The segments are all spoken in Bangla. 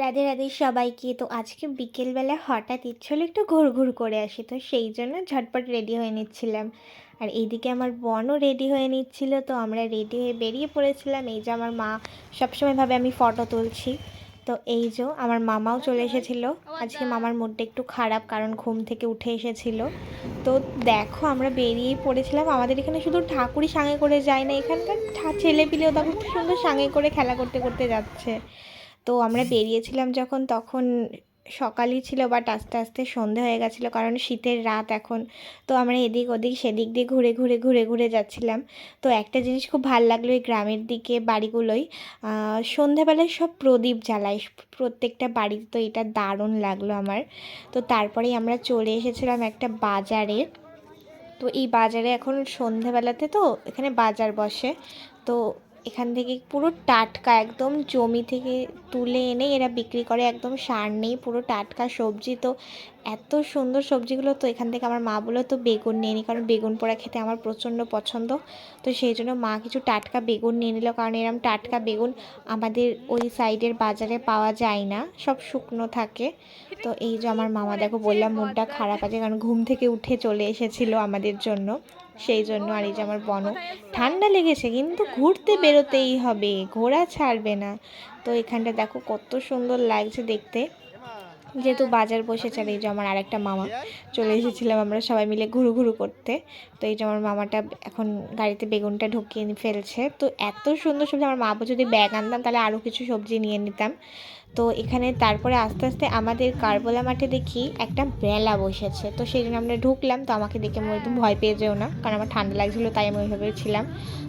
রাধে রাধে সবাইকে। তো আজকে বিকেলবেলা হঠাৎ ইচ্ছে হলো একটু ঘুরঘুর করে আসি, তো সেই জন্য ঝটপট রেডি হয়ে নিচ্ছিলাম। আর এইদিকে আমার বোনও রেডি হয়ে নিচ্ছিল, তো আমরা রেডি হয়ে বেরিয়ে পড়েছিলাম। এই যে আমার মা সবসময় ভাবে আমি ফটো তুলছি, তো এই যে আমার মামাও চলে এসেছিল। আজকে মামার মুডটা একটু খারাপ, কারণ ঘুম থেকে উঠে এসেছিল। তো দেখো আমরা বেরিয়েই পড়েছিলাম। আমাদের এখানে শুধু ঠাকুরই সাঙে করে যায় না, এখানকার ছেলেপিলেও দেখো খুব সুন্দর সাঙে করে খেলা করতে করতে যাচ্ছে। তো আমরা বেরিয়েছিলাম যখন, তখন সকালই ছিল, বাট আস্তে আস্তে সন্ধে হয়ে গেছিলো, কারণ শীতের রাত এখন। তো আমরা এদিক ওদিক সেদিক দিয়ে ঘুরে ঘুরে ঘুরে ঘুরে যাচ্ছিলাম। তো একটা জিনিস খুব ভালো লাগলো, এই গ্রামের দিকে বাড়িগুলোই সন্ধেবেলায় সব প্রদীপ জ্বালায় প্রত্যেকটা বাড়িতে, তো এটা দারুণ লাগলো আমার। তো তারপরেই আমরা চলে এসেছিলাম একটা বাজারে। তো এই বাজারে এখন সন্ধেবেলাতে তো এখানে বাজার বসে। তো এখান থেকে পুরো টাটকা একদম জমি থেকে তুলে এনে এরা বিক্রি করে, একদম সার নেই, পুরো টাটকা সবজি। তো এত সুন্দর সবজিগুলো। তো এখান থেকে আমার মা বললো তো বেগুন নিয়ে নিই, কারণ বেগুন পোড়া খেতে আমার প্রচণ্ড পছন্দ। তো সেই জন্য মা কিছু টাটকা বেগুন নিয়ে নিল, কারণ এরম টাটকা বেগুন আমাদের ওই সাইডের বাজারে পাওয়া যায় না, সব শুকনো থাকে। তো এই যে আমার মামা, দেখো বললাম মুডটা খারাপ আছে, কারণ ঘুম থেকে উঠে চলে এসেছিল আমাদের জন্য, সেই জন্য। আর এই যে আমার বনও ঠান্ডা লেগেছে, কিন্তু ঘুরতে বেরোতেই হবে, ঘোরা ছাড়বে না। তো এখানটা দেখো কত সুন্দর লাগছে দেখতে, যেহেতু বাজার বসেছে। আর এই যে আমার আরেকটা মামা চলে এসেছিলাম, আমরা সবাই মিলে ঘুরু ঘুরু করতে। তো এই যে আমার মামাটা এখন গাড়িতে বেগুনটা ঢুকিয়ে ফেলছে। তো এত সুন্দর সবজি, আমার মা যদি ব্যাগ আনতাম তাহলে আরও কিছু সবজি নিয়ে নিতাম। তো এখানে তারপরে আস্তে আস্তে আমাদের কারবোলা মাঠে দেখি একটা মেলা বসেছে, তো সেই জন্য আমরা ঢুকলাম। তো আমাকে দেখে মনে একদম ভয় পেয়ে যেও না, কারণ আমার ঠান্ডা লাগছিলো, তাই আমি ওইভাবে ছিলাম।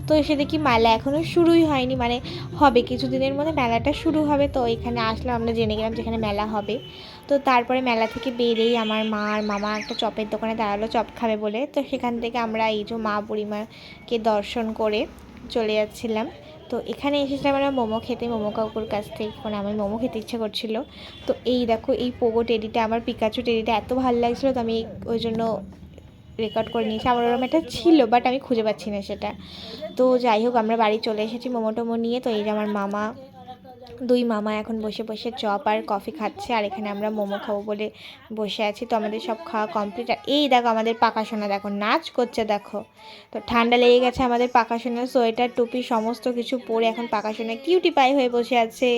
তো এসে দেখি মেলা এখনও শুরুই হয়নি, মানে হবে কিছুদিনের মধ্যে মেলাটা শুরু হবে। তো এখানে আসলাম, আমরা জেনে গেলাম যেখানে মেলা হবে। তো তারপরে মেলা থেকে বেরিয়েই আমার মা আর মামা একটা চপের দোকানে দাঁড়ালো চপ খাবে বলে। তো সেখান থেকে আমরা এই যে মা বুড়িমাকে দর্শন করে চলে যাচ্ছিলাম। তো এখানে এসেছিলাম আমরা মোমো খেতে, মোমো কাকুর কাছ থেকে, কারণ আমার মোমো খেতে ইচ্ছে করছিল। তো এই দেখো এই পোগো টেডিটা, আমার পিকাচু টেডিটা এত ভালো লাগছিলো, তো আমি ওই জন্য রেকর্ড করে নিয়েছি। আমার ওরকম একটা ছিল, বাট আমি খুঁজে পাচ্ছি না সেটা। তো যাই হোক, আমরা বাড়ি চলে এসেছি মোমো টোমো নিয়ে। তো এই যে আমার মামা, দুই মামা এখন বসে বসে চপ আর কফি খাচ্ছে, আর এখানে আমরা মোমো খাবো বলে বসে আছি। তো আমাদের সব খাওয়া কমপ্লিট। আর এই দেখো আমাদের পাকাশোনা, দেখো নাচ করছে দেখো। তো ঠান্ডা লেগে গেছে আমাদের পাকাশোনা, সোয়েটার টুপি সমস্ত কিছু পরে এখন পাকাশোনা কিউটি পাই হয়ে বসে আছে।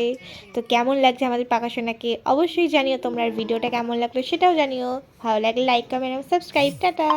তো কেমন লাগছে আমাদের পাকাশোনাকে অবশ্যই জানিও তোমরা, আর ভিডিওটা কেমন লাগলো সেটাও জানিও। ভালো লাগলে লাইক কমেন্ট এবং সাবস্ক্রাইব। টাটা।